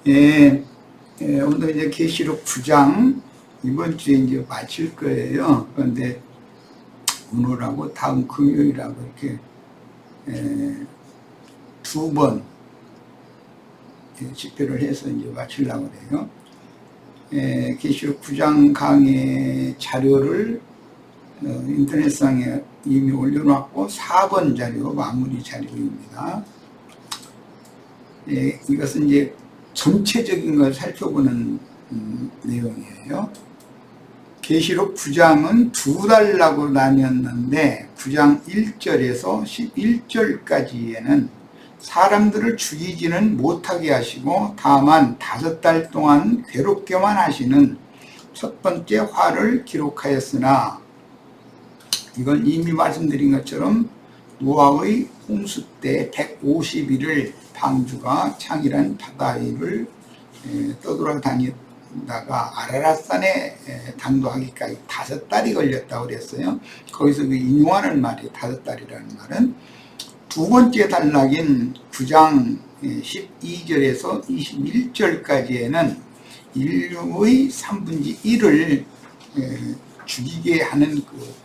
예, 오늘 이제 계시록 9장 이번 주에 이제 마칠 거예요. 그런데 오늘하고 다음 금요일하고 이렇게 두 번 집회를 해서 이제 마치려고 그래요. 계시록 9장 강의 자료를 인터넷상에 이미 올려놨고 4번 자료 마무리 자료입니다. 이것은 이제 전체적인 걸 살펴보는 내용이에요. 계시록 9장은 두 달라고 나뉘었는데 9장 1절에서 11절까지에는 사람들을 죽이지는 못하게 하시고 다만 5달 동안 괴롭게만 하시는 첫 번째 화를 기록하였으나, 이건 이미 말씀드린 것처럼 노아의 홍수 때 150일을 방주가 창이란 바다 위를 떠돌아다니다가 아라랏산에 당도하기까지 5달이 걸렸다고 그랬어요. 거기서 그 인용하는 말이 5달이라는 말은 두 번째 단락인 9장 12절에서 21절까지에는 인류의 3분의 1을 죽이게 하는 그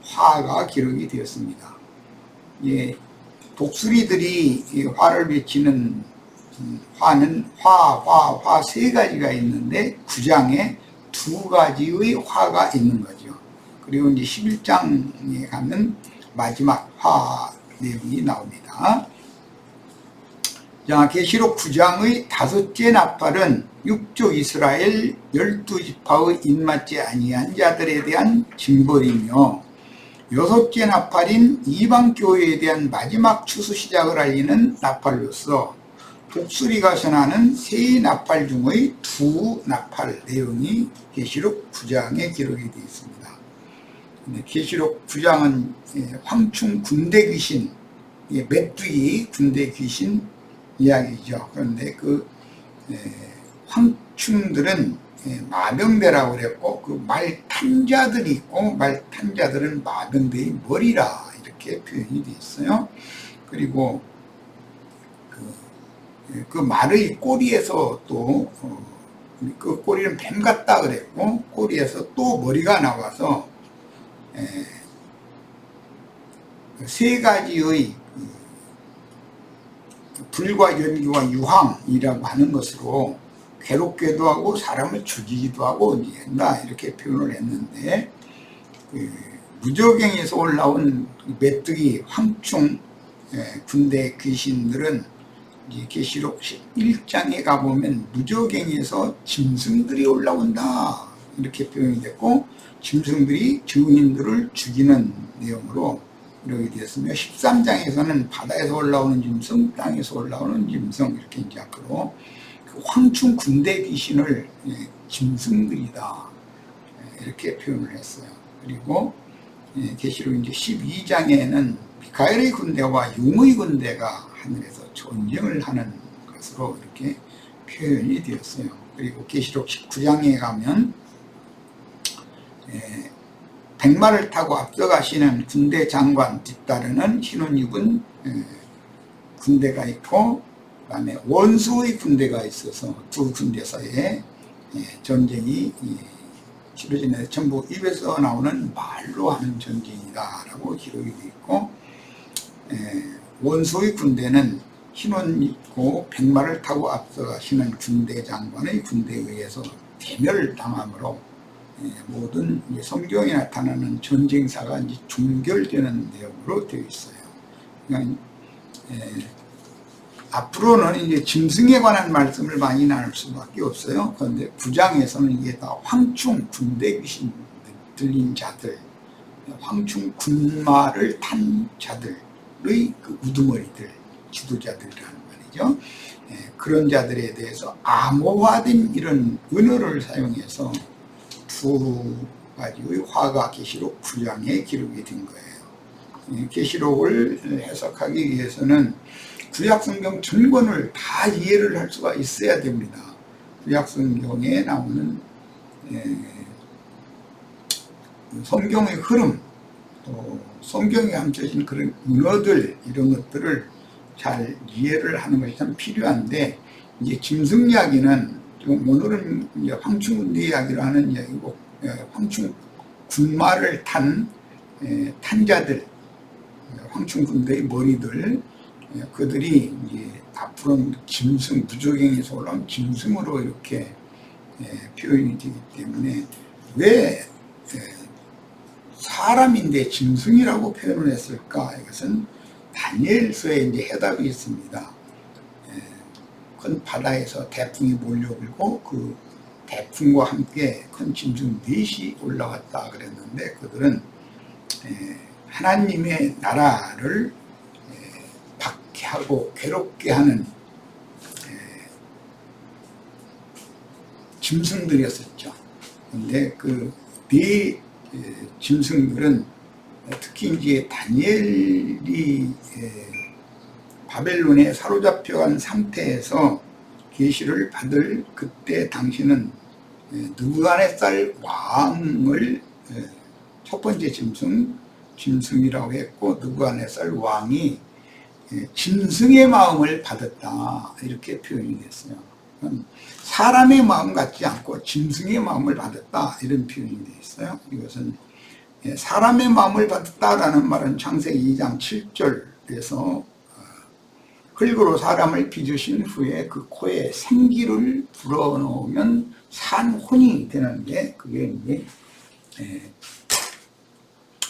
화가 기록이 되었습니다. 독수리들이 화를 외치는 화는 화 세 가지가 있는데 9장에 2가지의 화가 있는 거죠. 그리고 이제 11장에 가면 마지막 화 내용이 나옵니다. 자, 계시록 9장의 5째 나팔은 육족 이스라엘 12지파의 입맞지 아니한 자들에 대한 징벌이며, 6째 나팔인 이방교회에 대한 마지막 추수 시작을 알리는 나팔로서 독수리가 선하는 세 나팔 중의 2나팔 내용이 계시록 9장에 기록이 되어 있습니다. 계시록 9장은 황충 군대 귀신, 메뚜기 군대 귀신 이야기죠. 그런데 그 황충들은 마병대라고 그랬고, 그 말 탄 자들이 있고, 말 탄 자들은 마병대의 머리라 이렇게 표현이 되어 있어요. 그리고 그 말의 꼬리에서 또 그 꼬리는 뱀 같다 그랬고, 꼬리에서 또 머리가 나와서 세 가지의 불과 연기와 유황이라고 하는 것으로 괴롭게도 하고 사람을 죽이기도 하고 한다 이렇게 표현을 했는데, 무저갱에서 올라온 메뚜기 황충 군대 귀신들은 계시록 11장에 가보면 무저갱에서 짐승들이 올라온다 이렇게 표현이 됐고, 짐승들이 증인들을 죽이는 내용으로 이렇게 되었으며, 13장에서는 바다에서 올라오는 짐승, 땅에서 올라오는 짐승 이렇게 이제 앞으로 그 황충 군대 귀신을 짐승들이다 이렇게 표현을 했어요. 그리고 계시록 이제 12장에는 미카엘의 군대와 용의 군대가 하늘에서 전쟁을 하는 것으로 이렇게 표현이 되었어요. 그리고 계시록 19장에 가면 백마를 타고 앞서가시는 군대 장관 뒤따르는 흰옷 입은 군대가 있고, 그 다음에 원수의 군대가 있어서 두 군대 사이에 전쟁이 치러지는데 전부 입에서 나오는 말로 하는 전쟁이다 라고 기록이 되어 있고, 원수의 군대는 흰옷 입고 백마를 타고 앞서가시는 군대 장관의 군대에 의해서 대멸당함으로 모든 성경에 나타나는 전쟁사가 이제 종결되는 내용으로 되어 있어요. 그러니까 앞으로는 이제 짐승에 관한 말씀을 많이 나눌 수밖에 없어요. 그런데 9장에서는 이게 다 황충 군대 귀신 들린 자들, 황충 군마를 탄 자들의 그 우두머리들, 지도자들이라는 말이죠. 그런 자들에 대해서 암호화된 이런 언어를 사용해서 2가지의 화가 계시록 9장에 기록이 된 거예요. 계시록을 해석하기 위해서는 구약성경 전권을 다 이해를 할 수가 있어야 됩니다. 구약성경에 나오는 성경의 흐름, 또 성경에 함께하신 그런 은어들, 이런 것들을 잘 이해를 하는 것이 참 필요한데, 이제 짐승 이야기는 지금 오늘은 이제 황충군대 이야기를 하는 이야기고, 황충 군마를 탄 탄자들, 황충군대의 머리들, 그들이 이제 앞으로는 짐승, 부조경에서 올라온 짐승으로 이렇게 표현이 되기 때문에 왜 사람인데 짐승이라고 표현을 했을까? 이것은 다니엘서에 이제 해답이 있습니다. 큰 바다에서 태풍이 몰려들고 그 태풍과 함께 큰 짐승 넷이 올라왔다 그랬는데, 그들은 하나님의 나라를 박해하고 괴롭게 하는 짐승들이었었죠. 그런데 그 네 짐승들은 특히 이제 다니엘이 바벨론에 사로잡혀간 상태에서 계시를 받을 그때 당시는 느부갓네살 왕을 첫 번째 짐승이라고 했고, 느부갓네살 왕이 짐승의 마음을 받았다 이렇게 표현이 됐어요. 사람의 마음 같지 않고 짐승의 마음을 받았다 이런 표현이 되어 있어요. 이것은 사람의 마음을 받았다라는 말은 창세기 2장 7절에서 흙으로 사람을 빚으신 후에 그 코에 생기를 불어넣으면 산혼이 되는데, 그게 이제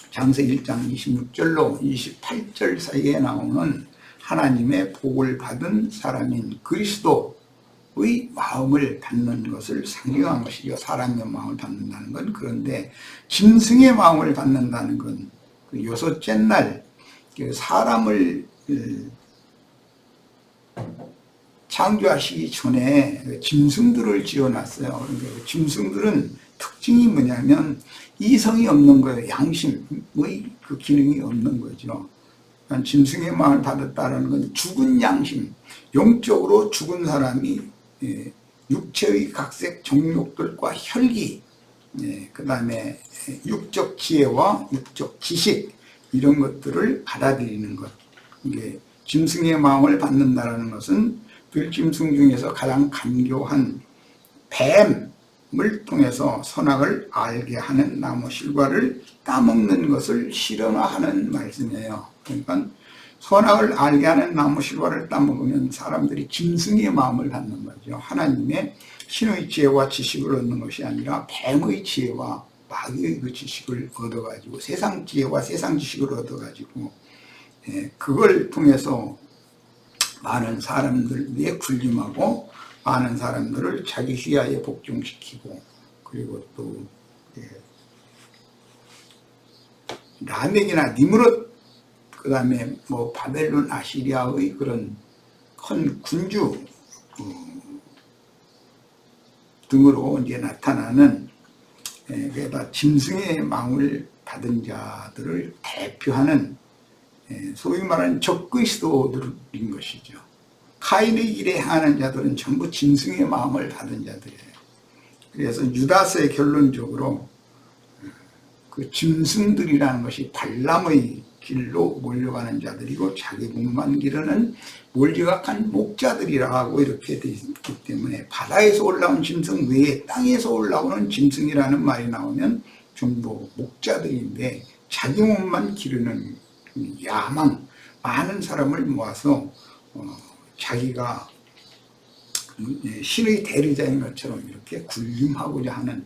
창세기 1장 26절로 28절 사이에 나오는 하나님의 복을 받은 사람인 그리스도의 마음을 받는 것을 상징한 것이죠. 사람의 마음을 받는다는 건. 그런데 짐승의 마음을 받는다는 건 그 여섯째 날 사람을 창조하시기 전에 짐승들을 지어놨어요. 그러니까 짐승들은 특징이 뭐냐면 이성이 없는 거예요. 양심의 그 기능이 없는 거죠. 그러니까 짐승의 마음을 받았다는 건 죽은 양심, 영적으로 죽은 사람이 육체의 각색 정욕들과 혈기, 그 다음에 육적 지혜와 육적 지식, 이런 것들을 받아들이는 것. 이게 짐승의 마음을 받는다는 것은 들짐승 중에서 가장 간교한 뱀을 통해서 선악을 알게 하는 나무 실과를 따먹는 것을 실현화하는 말씀이에요. 그러니까 선악을 알게 하는 나무 실과를 따먹으면 사람들이 짐승의 마음을 갖는 거죠. 하나님의 신의 지혜와 지식을 얻는 것이 아니라 뱀의 지혜와 마귀의 그 지식을 얻어가지고, 세상 지혜와 세상 지식을 얻어가지고 그걸 통해서 많은 사람들에 군림하고 많은 사람들을 자기 휘하에 복종시키고, 그리고 또 라멕이나 니므롯, 그 다음에 뭐 바벨론, 아시리아의 그런 큰 군주 등으로 이제 나타나는, 그러니까 짐승의 마음을 받은 자들을 대표하는 소위 말하는 적그리스도들인 것이죠. 카인의 일에 행하는 자들은 전부 짐승의 마음을 받은 자들이에요. 그래서 유다서의 결론적으로 그 짐승들이라는 것이 발람의 길로 몰려가는 자들이고, 자기 목만 기르는 몰지각한 목자들이라고 이렇게 되어 있기 때문에, 바다에서 올라온 짐승 외에 땅에서 올라오는 짐승이라는 말이 나오면 전부 목자들인데, 자기 몸만 기르는 야망, 많은 사람을 모아서 자기가 신의 대리자인 것처럼 이렇게 군림하고자 하는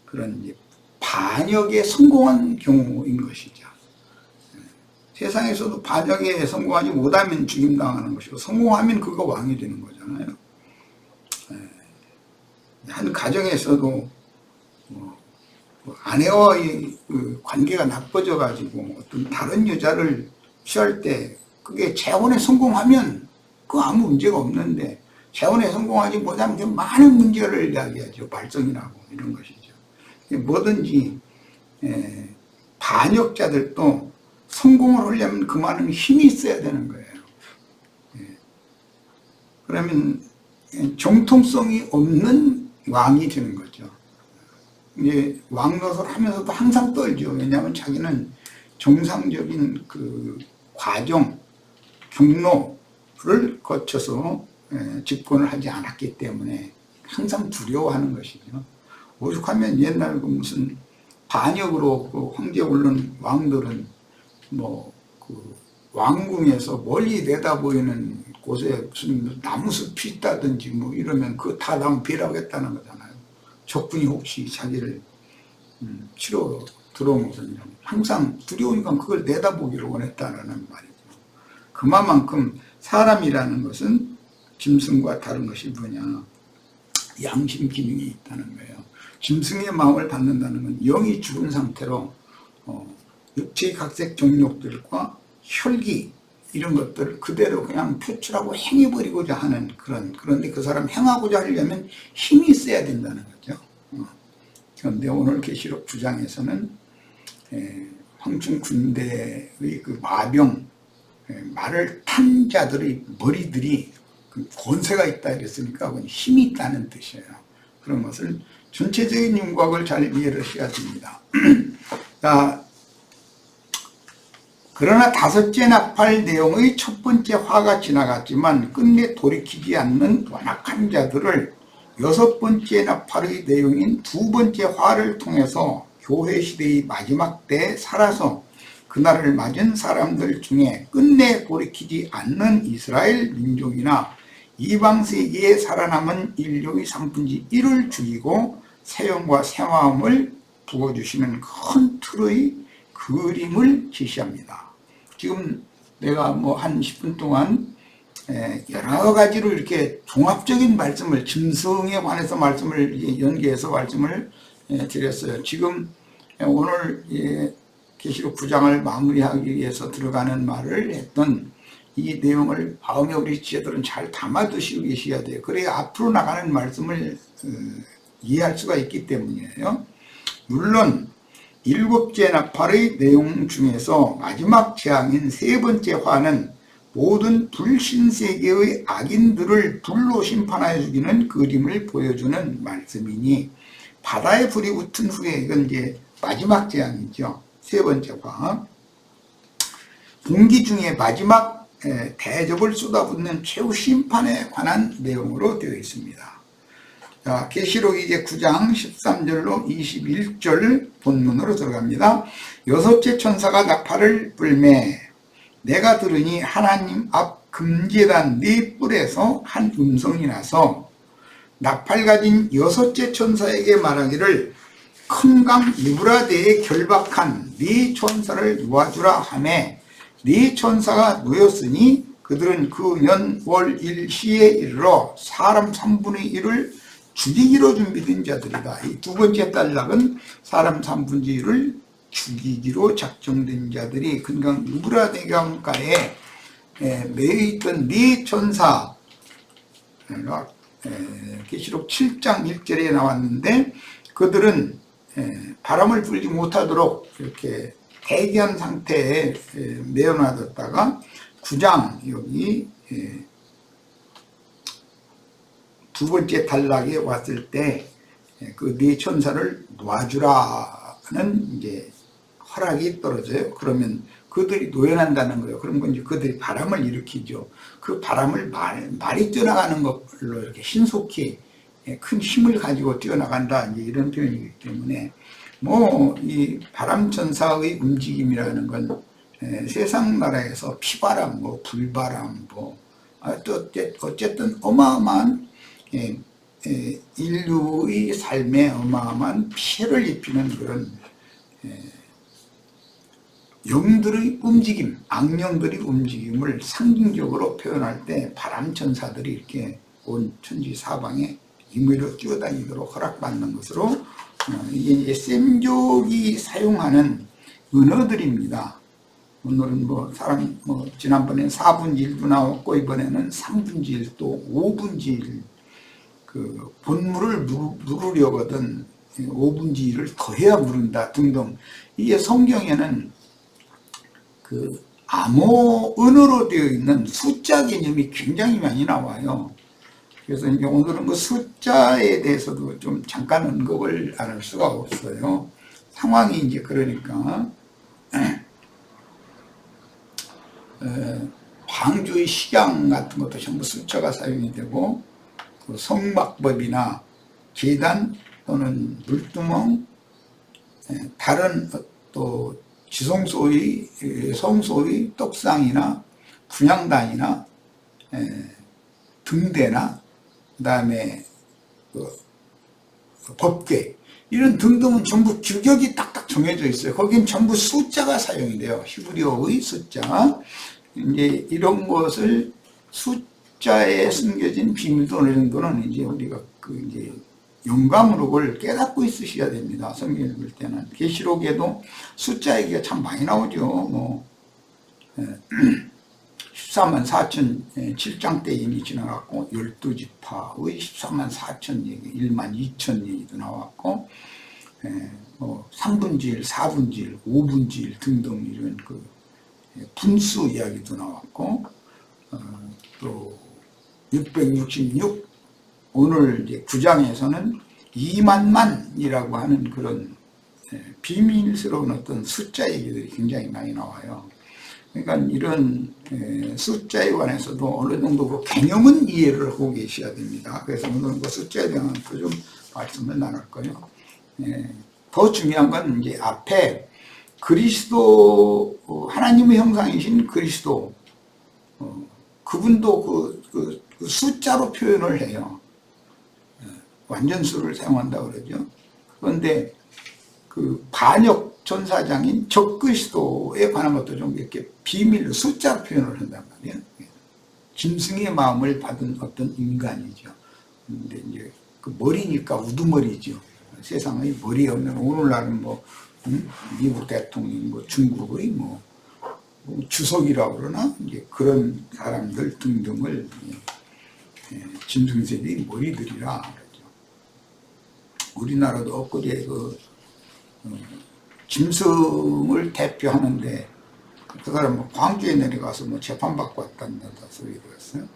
그런 반역에 성공한 경우인 것이죠. 세상에서도 반역에 성공하지 못하면 죽임당하는 것이고, 성공하면 그거 왕이 되는 거잖아요. 한 가정에서도 아내와의 관계가 나빠져 가지고 어떤 다른 여자를 취할 때 그게 재혼에 성공하면 그 아무 문제가 없는데, 재혼에 성공하지 못하면 많은 문제를 이야기하죠. 발성이 나고 이런 것이죠. 뭐든지 반역자들도 성공을 하려면 그 많은 힘이 있어야 되는 거예요. 그러면 정통성이 없는 왕이 되는 거죠. 이제 왕 노릇을 하면서도 항상 떨죠. 왜냐하면 자기는 정상적인 그 과정, 경로를 거쳐서 집권을 하지 않았기 때문에 항상 두려워하는 것이죠. 오죽하면 옛날 그 무슨 반역으로 그 황제에 오른 왕들은 뭐 그 왕궁에서 멀리 내다보이는 곳에 무슨 나무숲이 있다든지 뭐 이러면 그거 다 낭비라고 거잖아요. 적군이 혹시 자기를 치러 들어온 것은 항상 두려우니까 그걸 내다보기를 원했다는 말이죠. 그만큼 사람이라는 것은 짐승과 다른 것이 뭐냐, 양심 기능이 있다는 거예요. 짐승의 마음을 받는다는 건 영이 죽은 상태로 육체의 각색 정욕들과 혈기 이런 것들을 그대로 그냥 표출하고 행해버리고자 하는 그런데 그 사람 행하고자 하려면 힘이 있어야 된다는 거죠. 그런데 오늘 계시록 9장에서는 황충 군대의 그 마병, 말을 탄 자들의 머리들이 그 권세가 있다 이랬으니까 힘이 있다는 뜻이에요. 그런 것을 전체적인 윤곽을 잘 이해를 해야 됩니다. 자, 그러나 다섯째 나팔 내용의 첫 번째 화가 지나갔지만 끝내 돌이키지 않는 완악한 자들을 여섯 번째 나팔의 내용인 두 번째 화를 통해서 교회 시대의 마지막 때에 살아서 그날을 맞은 사람들 중에 끝내 돌이키지 않는 이스라엘 민족이나 이방 세계에 살아남은 인류의 3분의 1을 죽이고 새영과 새마음을 부어주시는 큰 틀의 그림을 제시합니다. 지금 내가 뭐 한 10분 동안 여러 가지로 이렇게 종합적인 말씀을, 짐승에 관해서 말씀을 연계해서 말씀을 드렸어요. 지금 오늘 계시록 9장을 마무리하기 위해서 들어가는 말을 했던 이 내용을 마음에 우리 지혜들은 잘 담아두시고 계셔야 돼요. 그래야 앞으로 나가는 말씀을 이해할 수가 있기 때문이에요. 물론 일곱째 나팔의 내용 중에서 마지막 재앙인 세 번째 화는 모든 불신세계의 악인들을 불로 심판하여 죽이는 그림을 보여주는 말씀이니 바다에 불이 붙은 후에, 이건 이제 마지막 재앙이죠. 세 번째 화. 분기 중에 마지막 대접을 쏟아붓는 최후 심판에 관한 내용으로 되어 있습니다. 자, 계시록 이제 9장 13절로 21절 본문으로 들어갑니다. 여섯째 천사가 나팔을 불매 내가 들으니 하나님 앞 금제단 네 뿔에서 한 음성이 나서 나팔 가진 여섯째 천사에게 말하기를 큰 강 유브라데에 결박한 네 천사를 놓아주라 하매 네 천사가 놓였으니 그들은 그 년 월 일시에 이르러 사람 3분의 1을 죽이기로 준비된 자들이다. 이 두 번째 단락은 사람 3분의 1을 죽이기로 작정된 자들이 금강 유브라데 강가에 매여 있던 네 천사가 계시록 7장 1절에 나왔는데 그들은 바람을 불지 못하도록 이렇게 대기한 상태에 내어놔뒀다가 9장 여기 두 번째 단락에 왔을 때 그 네 천사를 놓아주라는 이제 허락이 떨어져요. 그러면 그들이 노연한다는 거예요. 그런 건 이제 그들이 바람을 일으키죠. 그 바람을 말이 뛰어나가는 걸로 이렇게 신속히 큰 힘을 가지고 뛰어나간다, 이제 이런 표현이기 때문에 뭐 이 바람 천사의 움직임이라는 건 세상 나라에서 피바람, 뭐 불바람, 뭐 또 어쨌든 어마어마한 인류의 삶에 어마어마한 피해를 입히는 그런 영들의 움직임, 악령들의 움직임을 상징적으로 표현할 때 바람천사들이 이렇게 온 천지 사방에 임의로 뛰어다니도록 허락받는 것으로 이게 이제 셈족이 사용하는 언어들입니다. 오늘은 지난번에는 4분의 1도 나왔고 이번에는 3분의 1, 또 5분의 1, 그 본물을 물으려거든 5분의 1을 더해야 물은다 등등. 이게 성경에는 그 암호 언어로 되어 있는 숫자 개념이 굉장히 많이 나와요. 그래서 이제 오늘은 그 숫자에 대해서도 좀 잠깐 언급을 안 할 수가 없어요. 상황이 이제 그러니까 방주의 식양 같은 것도 전부 숫자가 사용이 되고, 그 성막법이나 계단 또는 물두멍, 다른 또 지성소의 성소의 떡상이나 분향단이나 등대나 그다음에 그 법궤 이런 등등은 전부 규격이 딱딱 정해져 있어요. 거긴 전부 숫자가 사용이 돼요. 히브리어의 숫자. 이제 이런 것을 숫자에 숨겨진 비밀도 어느 정도는 이제 우리가 이제 영감으로 그걸 깨닫고 있으셔야 됩니다. 성경 읽을 때는. 계시록에도 숫자 얘기가 참 많이 나오죠. 뭐 14만 4천 7장 때 이미 지나갔고 12지파의 14만 4천 얘기, 1만 2천 얘기도 나왔고 뭐 3분지 1, 4분지 1, 5분지 1 등등 이런 그 분수 이야기도 나왔고 또 666 오늘 이제 9장에서는 2만만이라고 하는 그런 비밀스러운 어떤 숫자 얘기들이 굉장히 많이 나와요. 그러니까 이런 숫자에 관해서도 어느 정도 그 개념은 이해를 하고 계셔야 됩니다. 그래서 오늘은 그 숫자에 대한 좀 말씀을 나눌 거예요. 더 중요한 건 이제 앞에 그리스도, 하나님의 형상이신 그리스도, 그분도 그 숫자로 표현을 해요. 완전수를 사용한다고 그러죠. 그런데 그 반역 전사장인 적그리스도에 관한 것도 좀 이렇게 비밀로 숫자로 표현을 한단 말이에요. 짐승의 마음을 받은 어떤 인간이죠. 근데 이제 그 머리니까 우두머리죠. 세상의 머리 없는, 오늘날은 뭐 미국 대통령, 뭐 중국의 뭐 주석이라고 그러나 이제 그런 사람들 등등을 짐승세대의 머리들이라 그러죠. 우리나라도 엊그제 그 짐승을 대표하는데 그 사람 뭐 광주에 내려가서 뭐 재판받고 왔다는 소리 들었어요.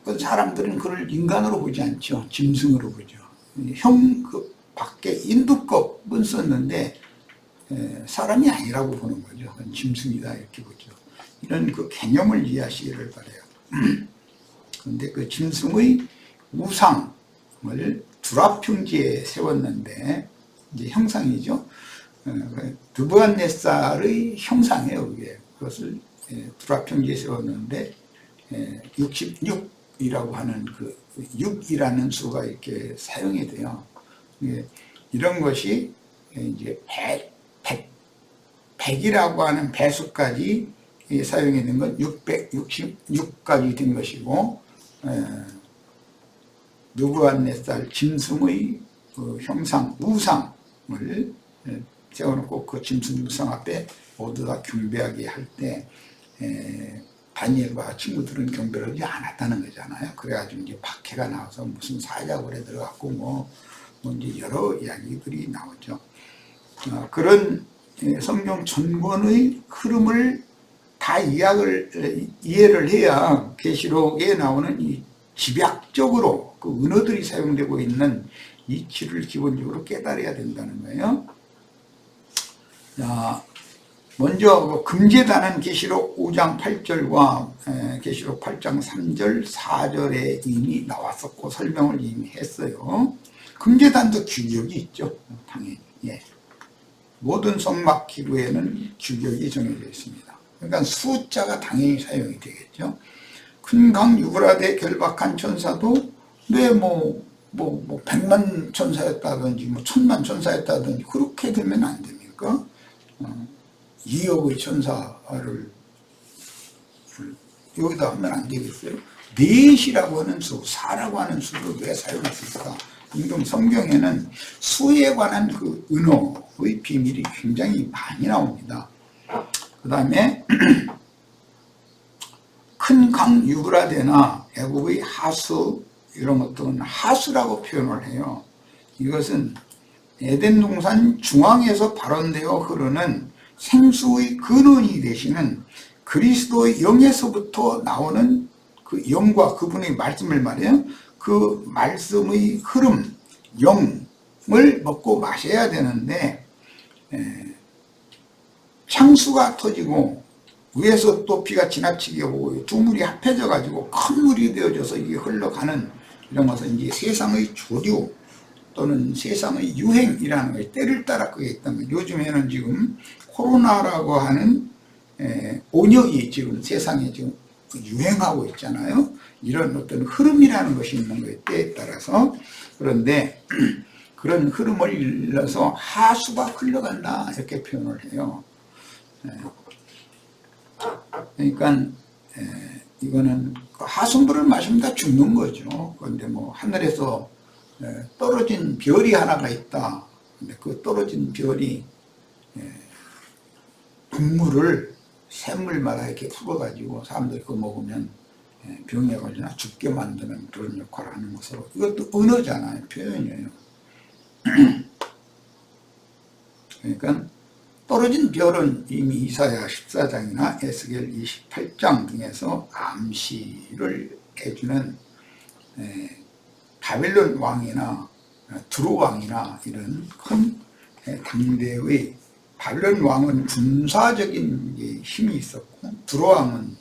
그 사람들은 그를 인간으로 보지 않죠. 짐승으로 보죠. 그 밖에 인두껍은 썼는데 사람이 아니라고 보는 거죠. 짐승이다 이렇게 보죠. 이런 그 개념을 이해하시기를 바라요. 그런데 그 짐승의 우상을 두라평지에 세웠는데 이제 형상이죠. 느부갓네살의 형상이에요. 그게. 그것을 두라평지에 세웠는데 66이라고 하는 그 6이라는 수가 이렇게 사용이 돼요. 이런 것이 이제 100이라고 하는 배수까지 사용이 된 건 666까지 된 것이고, 느부갓네살 짐승의 그 형상, 우상을 세워놓고 그 짐승 우상 앞에 모두 다 경배하게 할 때 다니엘과 친구들은 경배를 하지 않았다는 거잖아요. 그래가지고 이제 박해가 나와서 무슨 사자굴에 들어갔고 뭐 이제 여러 이야기들이 나오죠. 그런 성경 전권의 흐름을 다 이해를 해야 계시록에 나오는 이 집약적으로 그 은어들이 사용되고 있는 이치를 기본적으로 깨달아야 된다는 거예요. 자, 먼저 금제단은 계시록 5장 8절과 계시록 8장 3절 4절에 이미 나왔었고 설명을 이미 했어요. 금제단도 규격이 있죠. 당연히. 모든 성막 기구에는 규격이 정해져 있습니다. 그러니까 숫자가 당연히 사용이 되겠죠. 큰 강 유브라데 결박한 천사도 왜 뭐 100만 천사였다든지 뭐 1000만 천사였다든지 그렇게 되면 안 됩니까? 2억의 천사를 여기다 하면 안 되겠어요? 넷이라고 하는 수, 4라고 하는 수를 왜 사용했을까? 지금 성경에는 수에 관한 그 은어의 비밀이 굉장히 많이 나옵니다. 그 다음에 큰 강 유브라데나 애국의 하수 이런 것들은 하수라고 표현을 해요. 이것은 에덴 동산 중앙에서 발원되어 흐르는 생수의 근원이 되시는 그리스도의 영에서부터 나오는 그 영과 그분의 말씀을 말해요. 그 말씀의 흐름, 영을 먹고 마셔야 되는데 창수가 터지고 위에서 또 비가 지나치게 오고 두 물이 합해져 가지고 큰 물이 되어져서 이게 흘러가는 이런 것은 이제 세상의 조류 또는 세상의 유행이라는 거예요. 때를 따라 그게 있던 거예요. 요즘에는 지금 코로나라고 하는 온역이 지금 세상에 지금 유행하고 있잖아요. 이런 어떤 흐름이라는 것이 있는 거예요. 때에 따라서. 그런데 그런 흐름을 일러서 하수가 흘러간다 이렇게 표현을 해요. 그러니까 이거는 하수물을 마시면 다 죽는 거죠. 그런데 뭐 하늘에서 떨어진 별이 하나가 있다. 근데 그 떨어진 별이 동물을 샘물마다 이렇게 풀어가지고 사람들이 그거 먹으면 병에 걸리나 죽게 만드는 그런 역할을 하는 것으로, 이것도 언어잖아요. 표현이에요. 그러니까 떨어진 별은 이미 이사야 14장이나 에스겔 28장 등에서 암시를 해주는 바벨론 왕이나 두로 왕이나 이런 큰 당대의, 바벨론 왕은 군사적인 힘이 있었고 두로 왕은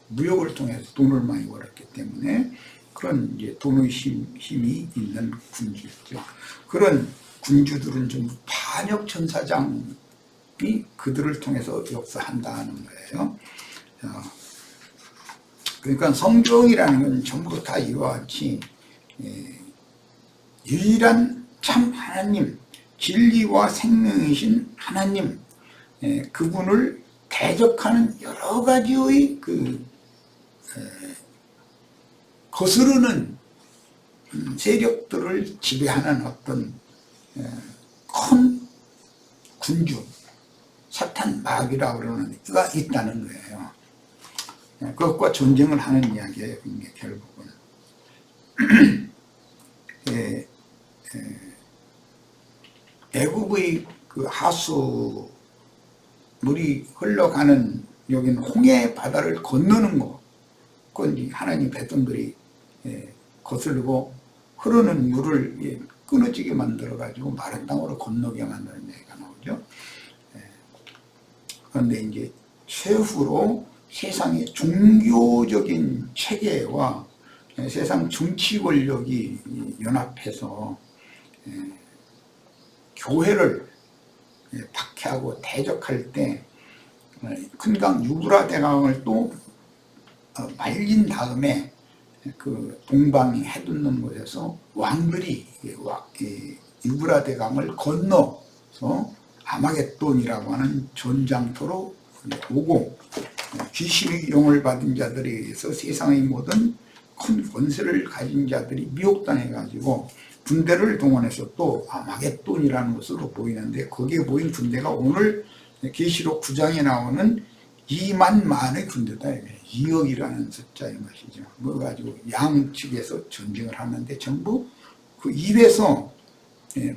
무역을 통해서 돈을 많이 벌었기 때문에 그런 이제 돈의 힘이 있는 군주였죠. 그런 군주들은 전부 반역천사장이 그들을 통해서 역사한다는 거예요. 그러니까 성경이라는 건 전부 다 이와 같이 유일한 참 하나님, 진리와 생명이신 하나님, 그분을 대적하는 여러 가지의 거스르는 세력들을 지배하는 어떤 큰 군주, 사탄 마귀라고 그러는 이가 있다는 거예요. 그것과 전쟁을 하는 이야기예요. 이게 결국은 애굽의 그 하수 물이 흘러가는 여기는 홍해 바다를 건너는 거, 그건 하나님 백성들이 거슬고 흐르는 물을 끊어지게 만들어 가지고 마른 땅으로 건너게 만드는 얘기가 나오죠. 그런데 이제 최후로 세상의 종교적인 체계와 세상 정치 권력이 연합해서 교회를 박해하고 대적할 때 큰 강 유브라 대강을 또 말린 다음에 그 동방이 해돋는 곳에서 왕들이 유브라 대강을 건너서 아마겟돈이라고 하는 전장터로 오고, 귀신의 영을 받은 자들에 의해서 세상의 모든 큰 권세를 가진 자들이 미혹당해 가지고 군대를 동원해서 또 아마겟돈이라는 것으로 보이는데, 거기에 보인 군대가 오늘 계시록 9장에 나오는 2만만의 군대다. 2억이라는 숫자인 것이죠. 뭐 가지고 양측에서 전쟁을 하는데 전부 그 입에서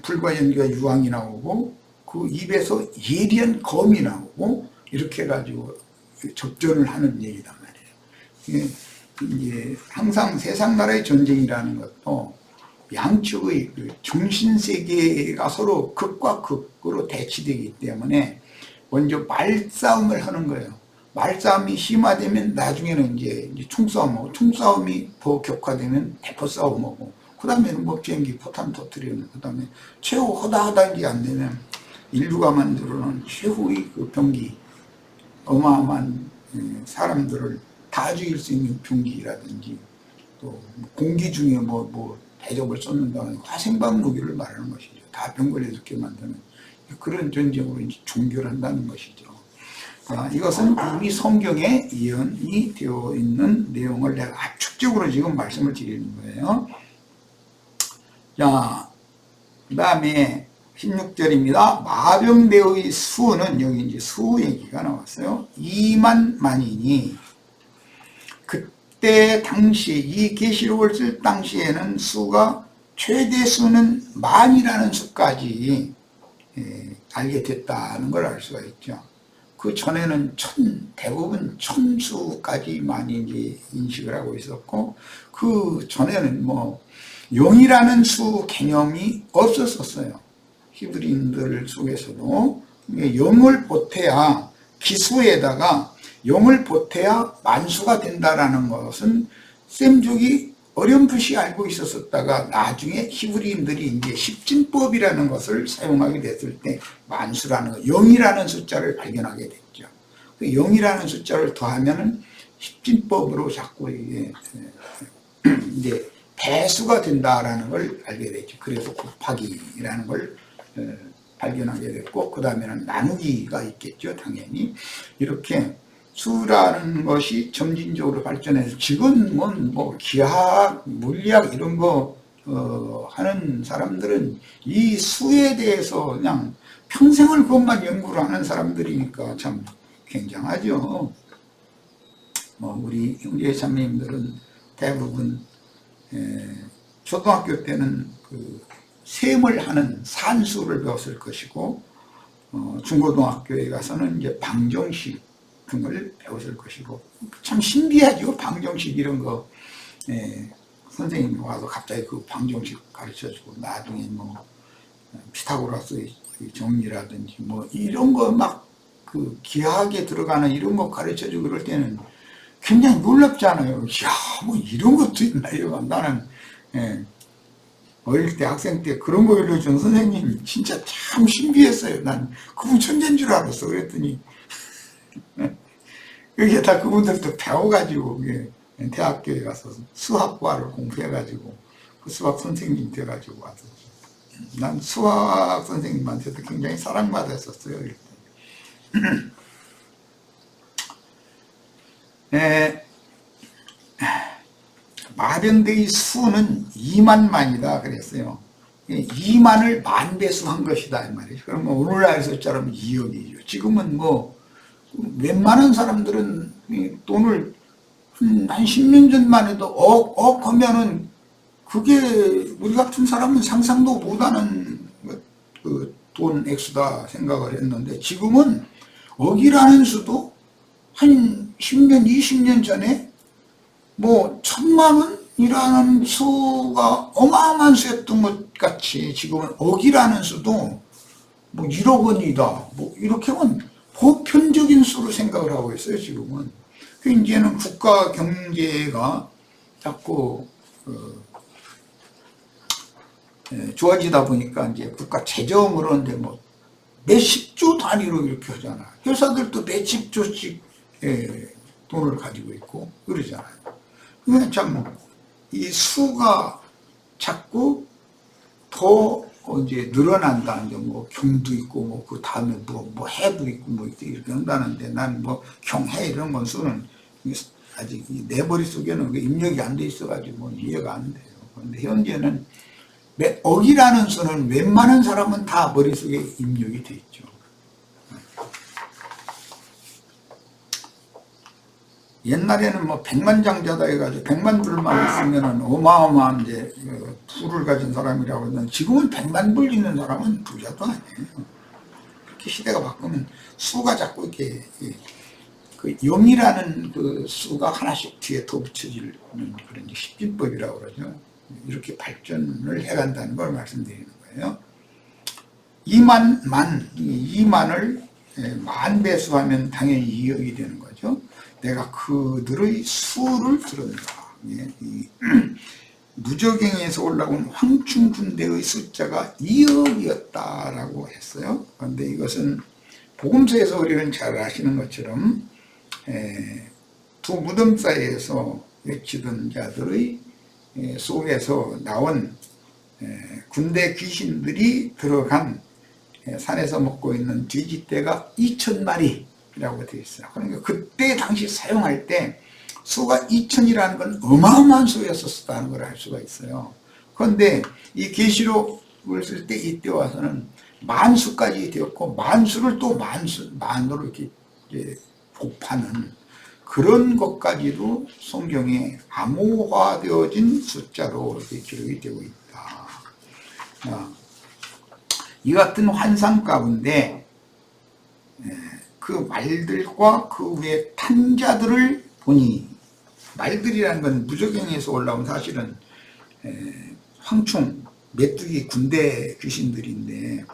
불과 연기가 유황이 나오고 그 입에서 예리한 검이 나오고 이렇게 해가지고 접전을 하는 얘기단 말이에요. 이제 항상 세상 나라의 전쟁이라는 것도 양측의 정신세계가 서로 극과 극으로 대치되기 때문에 먼저 말싸움을 하는 거예요. 말싸움이 심화되면 나중에는 이제 총싸움하고, 총싸움이 더 격화되면 대포 싸움하고, 그 다음에는 뭐 비행기 포탄 터뜨리는, 그 다음에 최후 허다하다는 안 되면 인류가 만들어놓은 최후의 그 병기, 어마어마한 사람들을 다 죽일 수 있는 병기라든지, 또 공기 중에 뭐 대적을 쏟는다는 화생방 무기를 말하는 것이죠. 다 병걸에 죽게 만드는 그런 전쟁으로 이제 종교를 한다는 것이죠. 이것은 우리 성경에 예언이 되어 있는 내용을 내가 압축적으로 지금 말씀을 드리는 거예요. 자, 그 다음에 16절입니다. 마병대의 수는, 여기 이제 수 얘기가 나왔어요. 2만만이니, 그때 당시 이 계시록을 쓸 당시에는 수가 최대 수는 만이라는 수까지 알게 됐다는 걸 알 수가 있죠. 그 전에는 대부분 천수까지 많이 이제 인식을 하고 있었고, 그 전에는 뭐 0이라는 수 개념이 없었었어요. 히브리인들 속에서도 영을 보태야 기수에다가 영을 보태야 만수가 된다라는 것은 셈족이 어렴풋이 알고 있었다가 나중에 히브리인들이 이제 십진법이라는 것을 사용하게 됐을 때 만수라는 것, 0이라는 숫자를 발견하게 됐죠. 그 0이라는 숫자를 더하면은 십진법으로 자꾸 이게 이제 배수가 된다라는 걸 알게 됐죠. 그래서 곱하기라는 걸 발견하게 됐고, 그 다음에는 나누기가 있겠죠. 당연히 이렇게 수라는 것이 점진적으로 발전해서 지금은 뭐 기하학, 물리학 이런 거 하는 사람들은 이 수에 대해서 그냥 평생을 그것만 연구를 하는 사람들이니까 참 굉장하죠. 뭐 우리 형제 자매님들은 대부분 초등학교 때는 그 셈을 하는 산수를 배웠을 것이고, 중고등학교에 가서는 이제 방정식 등을 배웠을 것이고, 참 신기하죠. 방정식 이런 거 선생님이 와서 갑자기 그 방정식 가르쳐주고, 나중에 뭐 피타고라스의 정리라든지 뭐 이런 거 막 그 기하학에 들어가는 이런 거 가르쳐주고 그럴 때는 굉장히 놀랍잖아요. 이야, 뭐 이런 것도 있나 이거. 나는 어릴 때 학생 때 그런 거 알려준 선생님 진짜 참 신기했어요. 난 그분 천재인 줄 알았어. 그랬더니 이게 다 그분들도 배워가지고 대학교에 가서 수학과를 공부해가지고 그 수학 선생님 돼가지고 와서 난 수학 선생님한테도 굉장히 사랑받았었어요. 어릴 때. 마병대의 수는 2만만이다 그랬어요. 2만을 만배수한 것이다 이 말이죠. 그러면 오늘날 숫자로는 2억이죠. 지금은 뭐 웬만한 사람들은 돈을 한 10년 전만 해도 억 하면은 그게 우리 같은 사람은 상상도 못하는 그 돈 액수다 생각을 했는데, 지금은 억이라는 수도 한 10년, 20년 전에 뭐 1000만 원이라는 수가 어마어마한 수였던 것 같이 지금은 억이라는 수도 뭐 1억 원이다 뭐 이렇게 하면 보편적인 수로 생각을 하고 있어요. 지금은 그 이제는 국가 경제가 자꾸 좋아지다 보니까 이제 국가 재정을 하는데 뭐 몇십조 단위로 이렇게 하잖아. 회사들도 몇십조씩 돈을 가지고 있고 그러잖아요. 그러니까 참 이 수가 자꾸 더 이제 늘어난다. 이제 뭐 경도 있고 뭐 그 다음에 뭐 해도 있고 뭐 이렇게 한다는데, 난 뭐 경해 이런 건 수는 아직 내 머릿속에는 입력이 안 돼 있어가지고 이해가 안 돼요. 그런데 현재는 억이라는 수는 웬만한 사람은 다 머릿속에 입력이 돼 있죠. 옛날에는 뭐 백만장자다 해가지고 100만 불만 있으면은 어마어마한 이제 부를 가진 사람이라고 했는데, 지금은 100만 불 있는 사람은 부자도 아니에요. 그렇게 시대가 바꾸면 수가 자꾸 이렇게 그 0이라는 그 수가 하나씩 뒤에 더 붙여지는 그런 십진법이라고 그러죠. 이렇게 발전을 해간다는 걸 말씀드리는 거예요. 2만을 만배수하면 당연히 2억이 되는 거죠. 내가 그들의 수를 들었다. 이 무적행에서 올라온 황충군대의 숫자가 2억이었다라고 했어요. 그런데 이것은 복음서에서 우리는 잘 아시는 것처럼 두 무덤 사이에서 외치던 자들의 속에서 나온 군대 귀신들이 들어간 산에서 먹고 있는 돼지떼가 2000마리라고 되어 있어요. 그러니까 그때 당시 사용할 때 수가 2000이라는 건 어마어마한 수였었다는 걸 알 수가 있어요. 그런데 이 계시록을 쓸 때 이때 와서는 만수까지 되었고, 만수를 또 만으로 이렇게 곱하는 그런 것까지도 성경에 암호화되어진 숫자로 이렇게 기록이 되고 있다. 이 같은 환상 가운데 그 말들과 그 외 탄자들을 보니, 말들이라는 건 무적행에서 올라온 사실은 황충 메뚜기 군대 귀신들인데,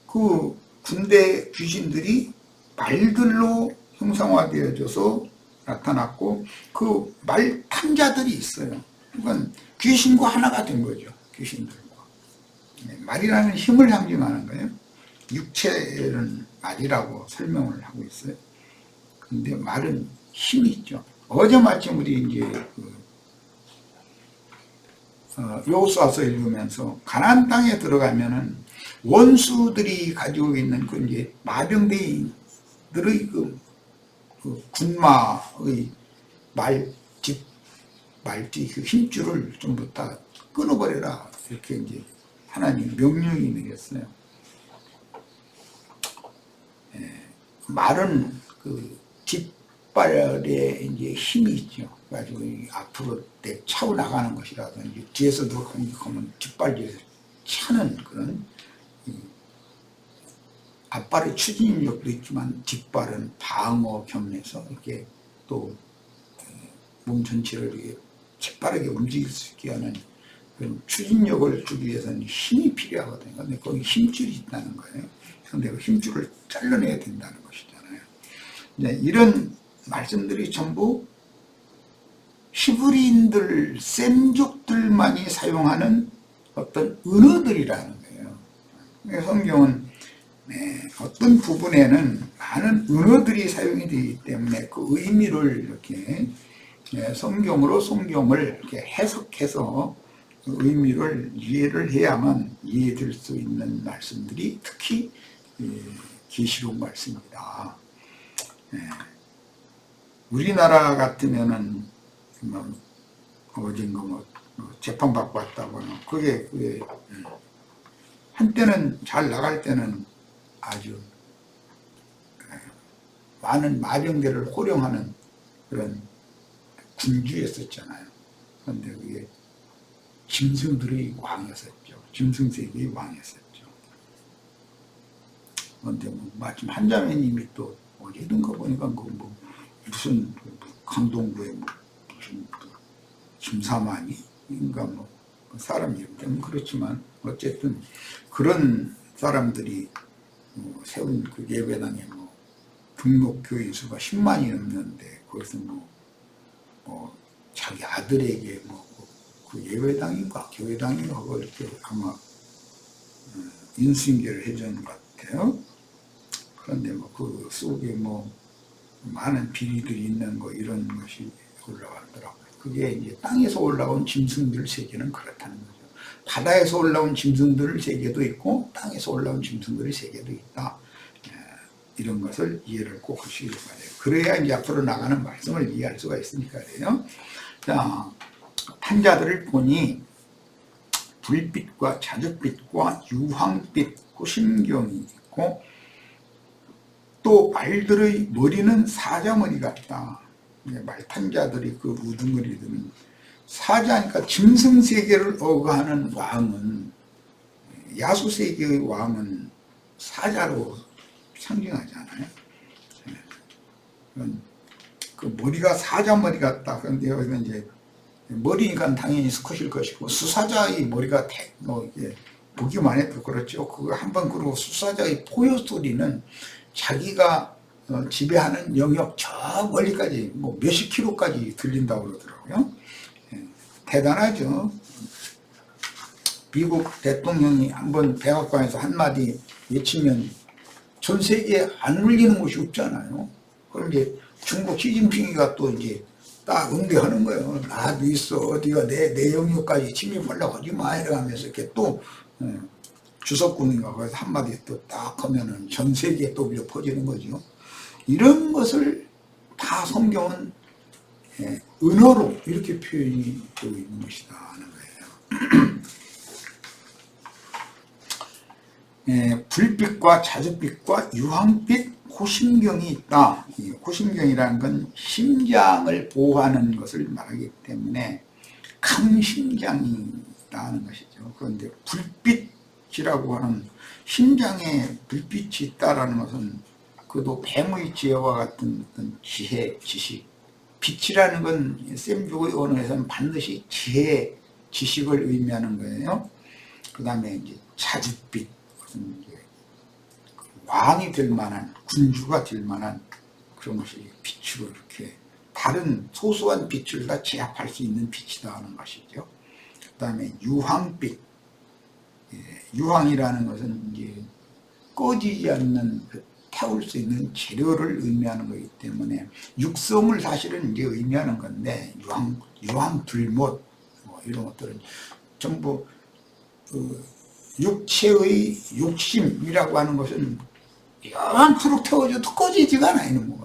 그 군대 귀신들이 말들로 형상화되어져서 나타났고 그 말 탐자들이 있어요. 그건 귀신과 하나가 된 거죠. 귀신들과. 말이라는 힘을 상징하는 거예요. 육체는 말이라고 설명을 하고 있어요. 근데 말은 힘이 있죠. 어제 마침 우리 이제 여호수아서 읽으면서 가나안 땅에 들어가면은 원수들이 가지고 있는 그 이제 마병대들의 그 군마의 말띠 그 힘줄을 전부 다 끊어버려라, 이렇게 이제 하나님 명령이 내렸어요. 말은 그 뒷발에 이제 힘이 있죠. 가지고 앞으로 차고 나가는 것이라든지 뒤에서도 하면 뒷발에서 차는 그런 앞발의 추진력도 있지만 뒷발은 방어 겸해서 이렇게 또 몸 전체를 이렇게 재빠르게 움직일 수 있게 하는 그런 추진력을 주기 위해서는 힘이 필요하거든요. 근데 거기 힘줄이 있다는 거예요. 그런데 그 힘줄을 잘라내야 된다는 것이잖아요. 이제 이런 말씀들이 전부 히브리인들, 셈족들만이 사용하는 어떤 언어들이라는 거예요. 성경은 어떤 부분에는 많은 언어들이 사용이 되기 때문에 그 의미를 이렇게 성경으로 성경을 이렇게 해석해서 의미를 이해를 해야만 이해될 수 있는 말씀들이 특히 계시록 말씀입니다. 우리나라 같으면은 어딘가 재판받고 왔다거나 그게 한때는 잘 나갈 때는 아주 많은 마병대를 호령하는 그런 군주였었잖아요. 그런데 그게 짐승들의 왕이었었죠. 짐승세계의 왕이었었죠. 그런데 마침 한자매님이 또 어디든가 보니까 무슨 강동구에 무슨 김사만이인가 사람 이름 때문에 그렇지만 어쨌든 그런 사람들이 세운 그 예배당에 등록 교인 수가 10만이 넘는데 거기서 자기 아들에게 그 예배당인가 교회당인가 이렇게 아마 인수인계를 해주는 것 같아요. 그런데 그 속에 많은 비리들이 있는 이런 것이 올라왔더라고요. 그게 이제 땅에서 올라온 짐승들 세계는 그렇다는 거죠. 바다에서 올라온 짐승들 세계도 있고 땅에서 올라온 짐승들의 세계도 있다. 이런 것을 이해를 꼭 하시길 바래요. 그래야 이제 앞으로 나가는 말씀을 이해할 수가 있으니까 그래요. 자, 판자들을 보니 불빛과 자줏빛과 유황빛, 호심경이 있고 또 말들의 머리는 사자머리 같다. 말탄자들이 그 우두머리들은 사자니까 짐승세계를 어거하는 왕은 야수세계의 왕은 사자로 상징하잖아요. 그 머리가 사자머리 같다. 그런데 여기서 이제 머리니까 당연히 수컷일 것이고 수사자의 머리가 보기만 해도 그렇죠. 그거 한번 그러고 수사자의 포효 소리는 자기가 지배하는 영역 저 멀리까지 몇십 킬로까지 들린다고 그러더라고요. 대단하죠. 미국 대통령이 한번 백악관에서 한마디 외치면 전 세계에 안 울리는 곳이 없잖아요. 그럼 이제 중국 시진핑이가 또 이제 딱 응대하는 거예요. 나도 있어. 어디가 내 영역까지 침입하려고 하지 마. 이러면서 이렇게 또 주석군인가 거기서 한마디 또 딱 하면은 전 세계에 또 퍼지는 거죠. 이런 것을 다 성경은 은어로 이렇게 표현이 되고 있는 것이다 하는 거예요. 불빛과 자줏빛과 유황빛, 호심경이 있다. 이 호심경이라는 건 심장을 보호하는 것을 말하기 때문에 강심장이 있다는 것이죠. 그런데 불빛이라고 하는 심장에 불빛이 있다라는 것은 그도 뱀의 지혜와 같은 어떤 지혜, 지식. 빛이라는 건 셈족의 언어에서는 반드시 지혜, 지식을 의미하는 거예요. 그 다음에 이제 자줏빛, 왕이 될 만한, 군주가 될 만한 그런 것이 빛으로 이렇게 다른 소소한 빛을 다 제압할 수 있는 빛이다 하는 것이죠. 그 다음에 유황빛. 유황이라는 것은 이제 꺼지지 않는 태울 수 있는 재료를 의미하는 거기 때문에 육성을 사실은 이제 의미하는 건데, 유황 불못 뭐 이런 것들은 전부 육체의 욕심이라고 하는 것은 영원토록 태워줘도 꺼지지가 않아요. 이놈은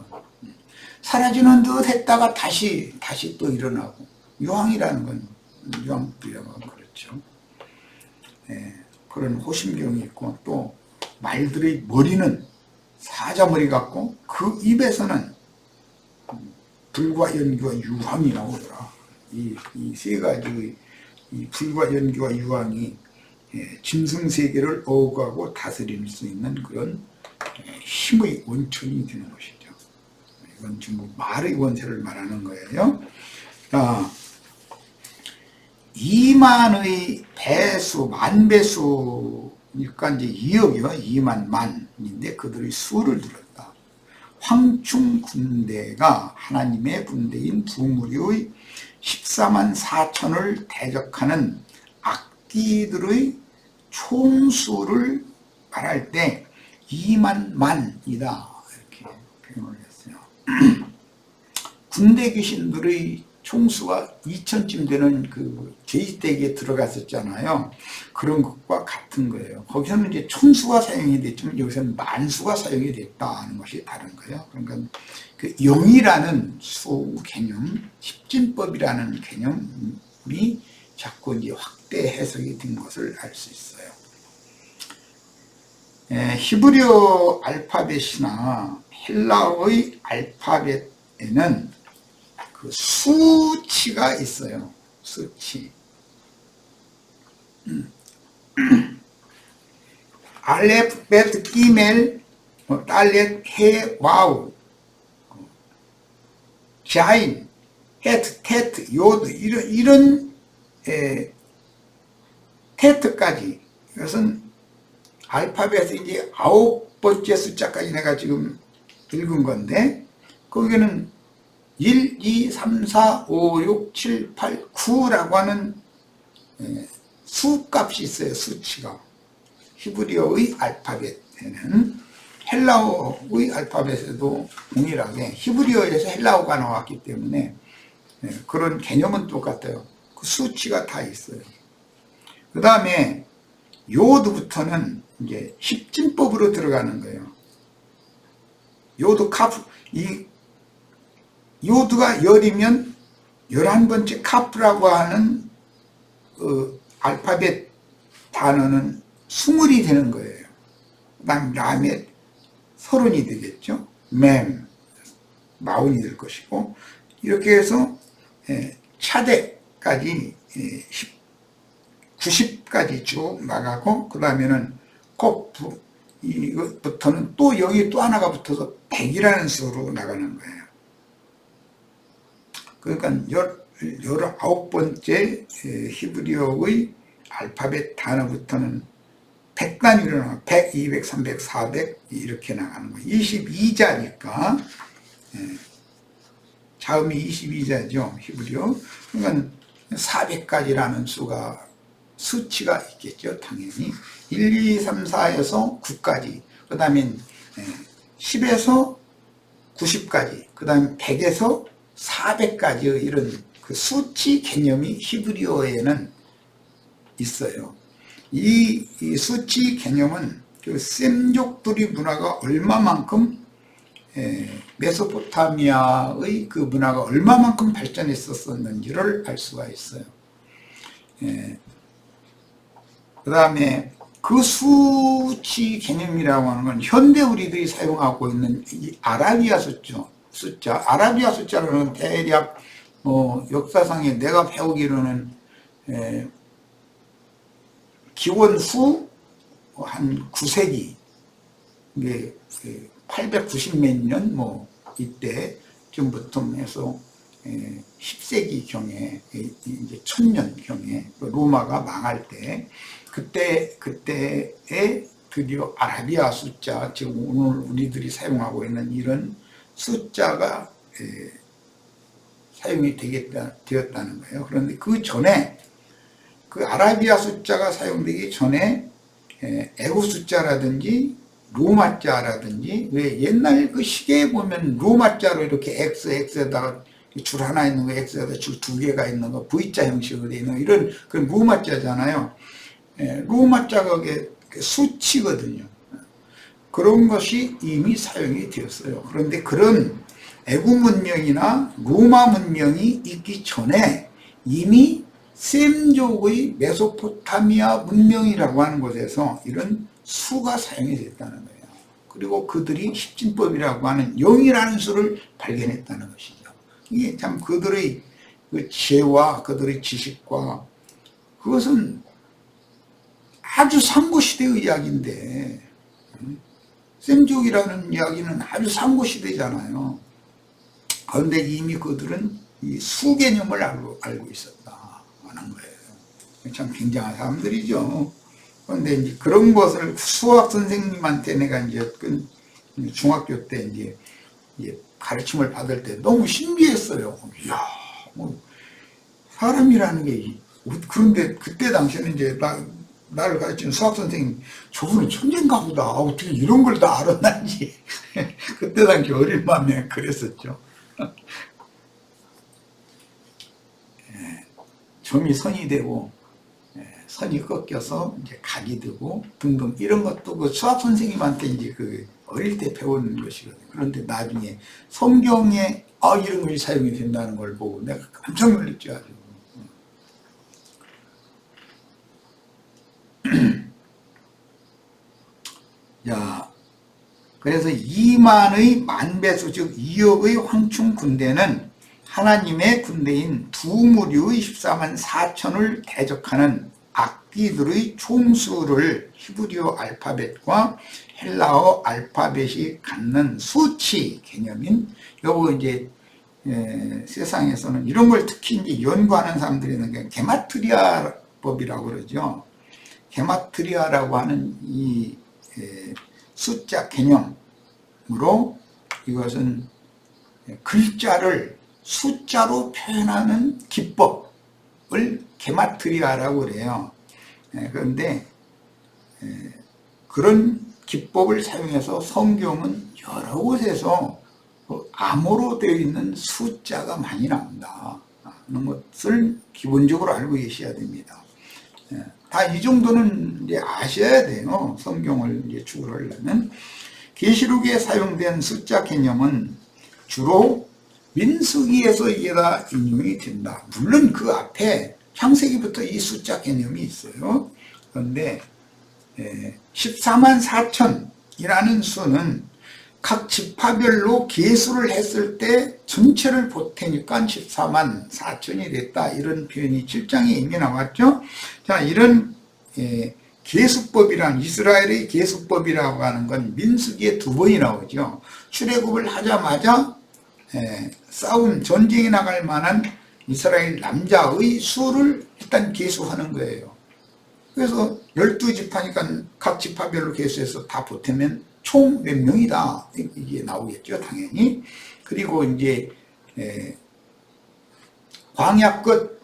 사라지는 듯 했다가 다시 또 일어나고, 유황이라는 건 유황불이라고 하면 그렇죠. 그런 호심경이 있고, 또 말들의 머리는 사자머리 같고 그 입에서는 불과 연기와 유황이 나오더라. 이 세 가지의 이 불과 연기와 유황이 짐승세계를 어우하고 다스릴 수 있는 그런 힘의 원천이 되는 것이죠. 이건 전부 말의 원세를 말하는 거예요. 2만의 배수, 만배수니까 이제 2억이요. 2만 만인데 그들의 수를 들었다. 황충 군대가 하나님의 군대인 부무리의 14만 4천을 대적하는 악기들의 총수를 말할 때 2만 만이다 이렇게 표현을 했어요. 군대 귀신들의 총수가 2천쯤 되는 그 제이대기에 들어갔었잖아요. 그런 것과 같은 거예요. 거기서는 이제 총수가 사용이 됐지만 여기서는 만수가 사용이 됐다 하는 것이 다른 거예요. 그러니까 그 용이라는 수 개념, 십진법이라는 개념이 자꾸 이제 확대 해석이 된 것을 알 수 있어요. 히브리어 알파벳이나 헬라어의 알파벳에는 그 수치가 있어요. 수치. 알렙, 베트, 기멜, 달렛, 해, 와우, 자인, 헤트, 테트, 요드, 이런 테트까지. 이것은 알파벳의 이제 9번째 숫자까지 내가 지금 읽은 건데, 거기는 1, 2, 3, 4, 5, 6, 7, 8, 9라고 하는 수값이 있어요. 수치가. 히브리어의 알파벳에는, 헬라어의 알파벳에도 동일하게 히브리어에서 헬라어가 나왔기 때문에 그런 개념은 똑같아요. 그 수치가 다 있어요. 그 다음에 요드부터는 이제 십진법으로 들어가는 거예요. 요드 카프, 이 요드가 열이면 11번째 카프라고 하는 알파벳 단어는 20이 되는 거예요. 그 다음 라멧 30이 되겠죠. 맴 40이 될 것이고, 이렇게 해서 차대까지 90까지 쭉 나가고, 그 다음에는 코프, 이것부터는 또 여기 또 하나가 붙어서 100이라는 수로 나가는 거예요. 그러니까 19번째 히브리어의 알파벳 단어부터는 100단위로 나가, 100, 200, 300, 400 이렇게 나가는 거예요. 22자니까 자음이 22자죠. 히브리어. 그러니까 400까지라는 수치가 있겠죠. 당연히 1, 2, 3, 4에서 9까지, 그 다음에 10에서 90까지, 그 다음에 100에서 400까지의 이런 그 수치 개념이 히브리어에는 있어요. 이 수치 개념은 그 셈족들의 문화가 얼마만큼 메소포타미아의 그 문화가 얼마만큼 발전했었는지를 알 수가 있어요. 그 다음에 그 수치 개념이라고 하는 건 현대 우리들이 사용하고 있는 이 아라비아 숫자, 아라비아 숫자로는 대략 역사상에 내가 배우기로는 기원 후 한 9세기, 이게 890 몇 년 이때쯤부터 해서 10세기 경에, 이제 1000년 경에 로마가 망할 때, 그때에 드디어 아라비아 숫자, 지금 오늘 우리들이 사용하고 있는 이런 숫자가 사용이 되었다는 거예요. 그런데 그 전에, 그 아라비아 숫자가 사용되기 전에 애국 숫자라든지 로마자라든지, 왜 옛날 그 시계에 보면 로마자로 이렇게 X에다가 줄 하나 있는 거, X에다 줄 두 개가 있는 거, V자 형식으로 되어 있는 거, 이런 그 로마자잖아요. 로마자가 수치거든요. 그런 것이 이미 사용이 되었어요. 그런데 그런 애국 문명이나 로마 문명이 있기 전에 이미 셈족의 메소포타미아 문명이라고 하는 곳에서 이런 수가 사용이 됐다는 거예요. 그리고 그들이 십진법이라고 하는 0이라는 수를 발견했다는 것이죠. 이게 참 그들의 그 지혜와 그들의 지식과, 그것은 아주 상고시대의 이야기인데, 셈족이라는 이야기는 아주 상고시대잖아요. 그런데 이미 그들은 이 수 개념을 알고 있었다 하는 거예요. 참 굉장한 사람들이죠. 그런데 이제 그런 것을 수학 선생님한테 내가 이제 중학교 때 이제 가르침을 받을 때 너무 신기했어요. 이야, 뭐 사람이라는 게, 그런데 그때 당시에는 이제 나를 가르치는 수학 선생님, 저분은 천재인가 보다. 어떻게 이런 걸 다 알았는지. 그때 당시 어린 마음에 그랬었죠. 점이 선이 되고, 선이 꺾여서 이제 각이 되고 등등, 이런 것도 그 수학 선생님한테 이제 그 어릴 때 배우는 것이거든요. 그런데 나중에 성경에 이런 것이 사용이 된다는 걸 보고 내가 깜짝 놀랐죠, 아주. 자, 그래서 2만의 만배수, 즉 2억의 황충 군대는 하나님의 군대인 두무리의 14만 4천을 대적하는 악기들의 총수를 히브리어 알파벳과 헬라어 알파벳이 갖는 수치 개념인, 요거 이제 세상에서는 이런 걸 특히 이제 연구하는 사람들이 있는 게 게마트리아 법이라고 그러죠. 게마트리아라고 하는 이 숫자 개념으로, 이것은 글자를 숫자로 표현하는 기법을 게마트리아라고 그래요. 그런데 그런 기법을 사용해서 성경은 여러 곳에서 암호로 되어 있는 숫자가 많이 나온다 하는 것을 기본적으로 알고 계셔야 됩니다. 다 이 정도는 이제 아셔야 돼요. 성경을 이제 추구하려면. 계시록에 사용된 숫자 개념은 주로 민수기에서 이게 다 인용이 된다. 물론 그 앞에 창세기부터 이 숫자 개념이 있어요. 그런데 14만 4천이라는 수는 각 지파별로 계수를 했을 때 전체를 보태니까 14만 4천이 됐다, 이런 표현이 7장에 이미 나왔죠. 자, 이런 계수법이란, 이스라엘의 계수법이라고 하는 건 민수기에 2번이 나오죠. 출애굽을 하자마자 전쟁에 나갈 만한 이스라엘 남자의 수를 일단 계수하는 거예요. 그래서 12지파니까 각 지파별로 계수해서 다 보태면 총 몇 명이다, 이게 나오겠죠, 당연히. 그리고 이제 광야 끝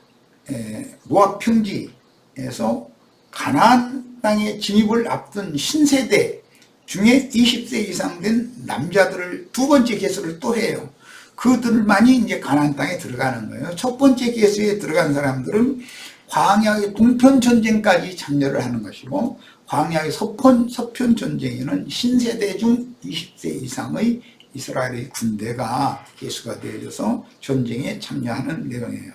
모압 평지에서 가나안 땅에 진입을 앞둔 신세대 중에 20세 이상 된 남자들을 두 번째 계수를 또 해요. 그들만이 이제 가나안 땅에 들어가는 거예요. 첫 번째 계수에 들어간 사람들은 광야의 동편 전쟁까지 참여를 하는 것이고, 광야의 서편 전쟁에는 신세대 중 20세 이상의 이스라엘의 군대가 계수가 되어져서 전쟁에 참여하는 내용이에요.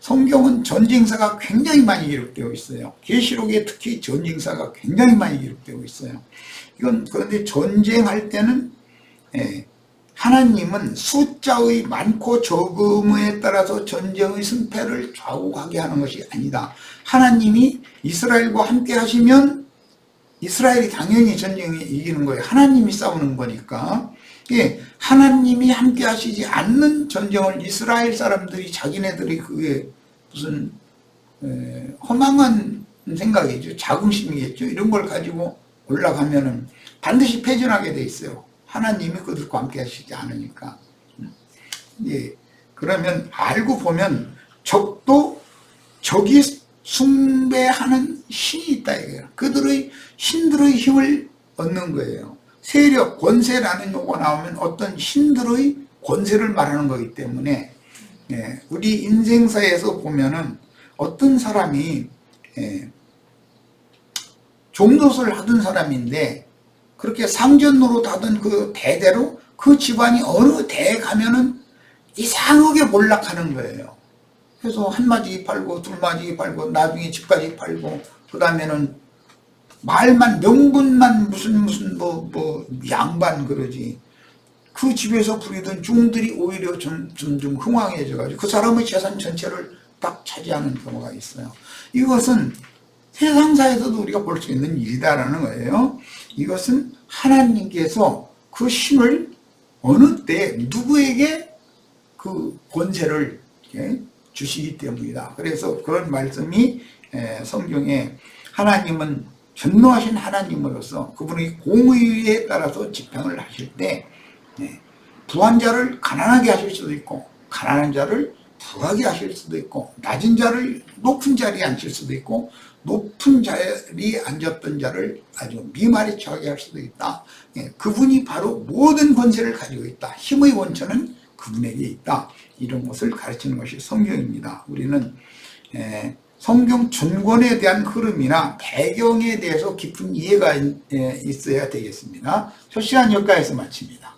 성경은 전쟁사가 굉장히 많이 기록되어 있어요. 계시록에 특히 전쟁사가 굉장히 많이 기록되고 있어요. 이건 그런데 전쟁할 때는 하나님은 숫자의 많고 적음에 따라서 전쟁의 승패를 좌우하게 하는 것이 아니다. 하나님이 이스라엘과 함께 하시면 이스라엘이 당연히 전쟁에 이기는 거예요. 하나님이 싸우는 거니까. 하나님이 함께 하시지 않는 전쟁을 이스라엘 사람들이, 자기네들이 그게 무슨 허망한 생각이죠. 자긍심이겠죠. 이런 걸 가지고 올라가면은 반드시 패전하게 돼 있어요. 하나님이 그들과 함께 하시지 않으니까. 예. 그러면 알고 보면 적도 적이 숭배하는 신이 있다 이거예요. 그들의 신들의 힘을 얻는 거예요. 세력, 권세라는 용어가 나오면 어떤 신들의 권세를 말하는 거기 때문에 예, 우리 인생사에서 보면은 어떤 사람이 종노릇을 하던 사람인데 그렇게 상전 노릇하던 그 대대로 그 집안이 어느 대에 가면은 이상하게 몰락하는 거예요. 그래서 한 마디 팔고 둘 마디 팔고 나중에 집까지 팔고 그 다음에는 말만 명분만 무슨 뭐 양반 그러지. 그 집에서 부리던 종들이 오히려 점점 흥왕해져가지고 그 사람의 재산 전체를 딱 차지하는 경우가 있어요. 이것은 세상사에서도 우리가 볼 수 있는 일이다라는 거예요. 이것은 하나님께서 그 힘을 어느 때 누구에게 그 권세를 주시기 때문이다. 그래서 그런 말씀이 성경에 하나님은 전노하신 하나님으로서 그분의 공의에 따라서 집행을 하실 때 부한 자를 가난하게 하실 수도 있고 가난한 자를 부하게 하실 수도 있고 낮은 자를 높은 자리에 앉힐 수도 있고 높은 자리에 앉았던 자를 아주 미말에 처하게 할 수도 있다. 그분이 바로 모든 권세를 가지고 있다. 힘의 원천은 그분에게 있다. 이런 것을 가르치는 것이 성경입니다. 우리는 성경 전권에 대한 흐름이나 배경에 대해서 깊은 이해가 있어야 되겠습니다. 첫 시간 여기까지서 마칩니다.